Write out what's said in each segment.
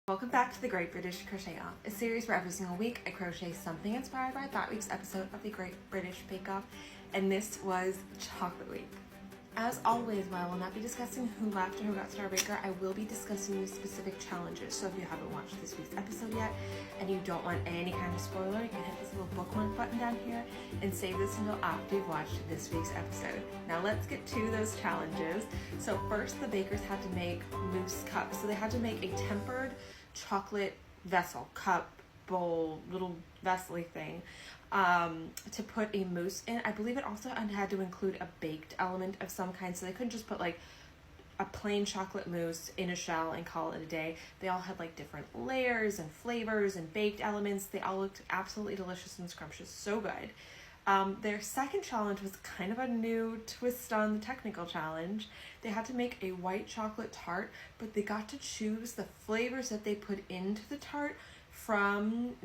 Welcome back to the Great British Crochet Off, a series where every single week I crochet something inspired by that week's episode of the Great British Bake Off, and this was Chocolate Week. As always, while I will not be discussing who left or who got Star Baker, I will be discussing the specific challenges. So if you haven't watched this week's episode yet and you don't want any kind of spoiler, you can hit this little bookmark button down here and save this until after you've watched this week's episode. Now let's get to those challenges. So first, the bakers had to make mousse cups. So they had to make a tempered chocolate vessel, cup, bowl, little vessel-y thing, to put a mousse in. I believe it also had to include a baked element of some kind, so they couldn't just put like a plain chocolate mousse in a shell and call it a day. They all had like different layers and flavors and baked elements. They all looked absolutely delicious and scrumptious, so good. Their second challenge was kind of a new twist on the technical challenge. They had to make a white chocolate tart, but they got to choose the flavors that they put into the tart from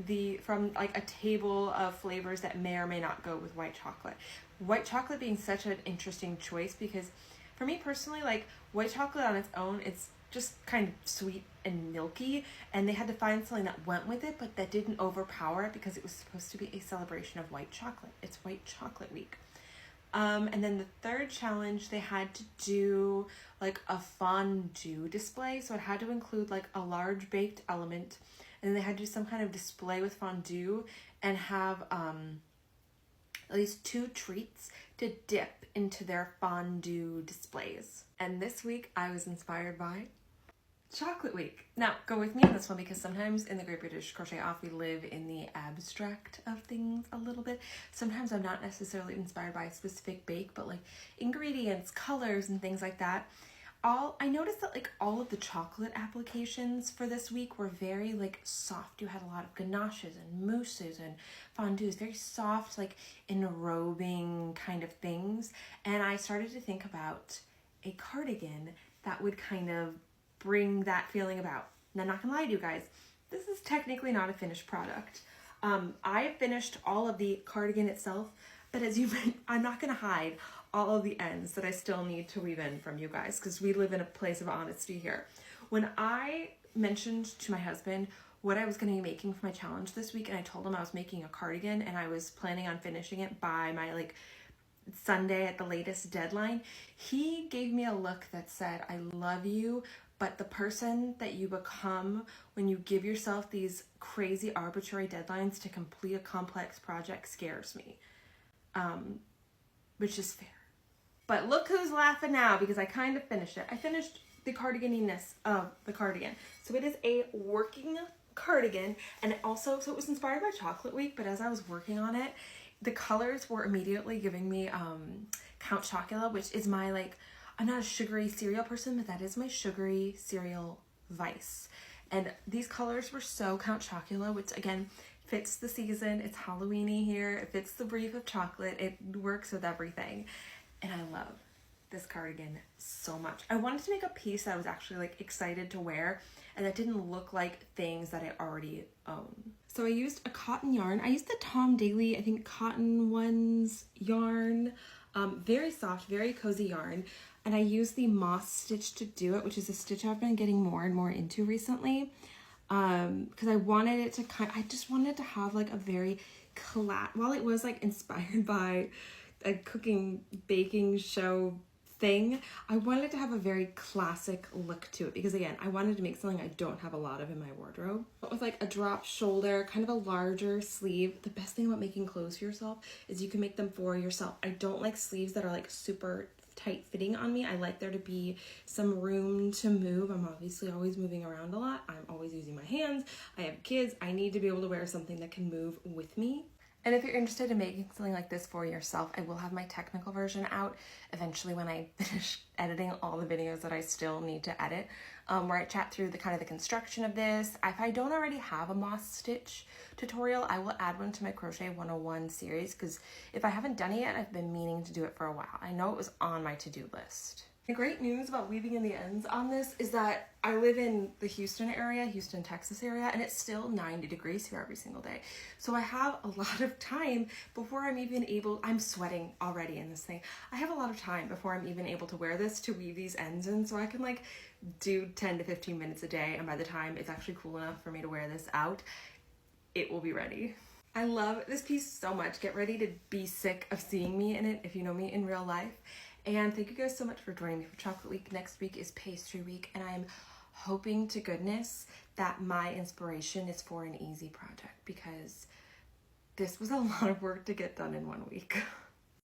like a table of flavors that may or may not go with white chocolate. White chocolate being such an interesting choice because for me personally, like white chocolate on its own, it's just kind of sweet and milky, and they had to find something that went with it but that didn't overpower it because it was supposed to be a celebration of white chocolate. It's White Chocolate Week. And then the third challenge, they had to do like a fondue display, so it had to include like a large baked element, and then they had to do some kind of display with fondue and have at least 2 treats to dip into their fondue displays. And this week I was inspired by Chocolate Week. Now, go with me on this one because sometimes in the Great British Crochet Off we live in the abstract of things a little bit. Sometimes I'm not necessarily inspired by a specific bake, but like ingredients, colors, and things like that. I noticed that like all of the chocolate applications for this week were very like soft. You had a lot of ganaches and mousses and fondues, very soft, like enrobing kind of things. And I started to think about a cardigan that would kind of bring that feeling about. Now, I'm not gonna lie to you guys, this is technically not a finished product. I finished all of the cardigan itself, but as you might, I'm not gonna hide all of the ends that I still need to weave in from you guys because we live in a place of honesty here. When I mentioned to my husband what I was going to be making for my challenge this week, and I told him I was making a cardigan and I was planning on finishing it by my like Sunday at the latest deadline, he gave me a look that said, I love you, but the person that you become when you give yourself these crazy arbitrary deadlines to complete a complex project scares me. Which is fair. But look who's laughing now because I kind of finished it. I finished the cardiganiness of the cardigan. So it is a working cardigan, and it also, so it was inspired by Chocolate Week, but as I was working on it, the colors were immediately giving me Count Chocula, which is my like, I'm not a sugary cereal person, but that is my sugary cereal vice. And these colors were so Count Chocula, which again, fits the season. It's Halloweeny here. It fits the brief of chocolate. It works with everything. And I love this cardigan so much. I wanted to make a piece that I was actually like excited to wear and that didn't look like things that I already own. So I used a cotton yarn. I used the Tom Daly, I think Cotton Ones yarn. Very soft, very cozy yarn. And I used the moss stitch to do it, which is a stitch I've been getting more and more into recently. Because I wanted it to I just wanted to have like a very while it was like inspired by a cooking baking show thing, I wanted to have a very classic look to it because again, I wanted to make something I don't have a lot of in my wardrobe. But with like a drop shoulder, kind of a larger sleeve. The best thing about making clothes for yourself is you can make them for yourself. I don't like sleeves that are like super tight fitting on me. I like there to be some room to move. I'm obviously always moving around a lot. I'm always using my hands. I have kids. I need to be able to wear something that can move with me. And if you're interested in making something like this for yourself, I will have my technical version out eventually when I finish editing all the videos that I still need to edit, where I chat through the kind of the construction of this. If I don't already have a moss stitch tutorial, I will add one to my Crochet 101 series because if I haven't done it yet, I've been meaning to do it for a while. I know it was on my to-do list. The great news about weaving in the ends on this is that I live in the Houston area, Houston, Texas area, and it's still 90 degrees here every single day. So I have a lot of time before I'm even able, I'm sweating already in this thing. I have a lot of time before I'm even able to wear this to weave these ends in, so I can like do 10 to 15 minutes a day, and by the time it's actually cool enough for me to wear this out, it will be ready. I love this piece so much. Get ready to be sick of seeing me in it if you know me in real life. And thank you guys so much for joining me for Chocolate Week. Next week is Pastry Week, and I'm hoping to goodness that my inspiration is for an easy project, because this was a lot of work to get done in 1 week.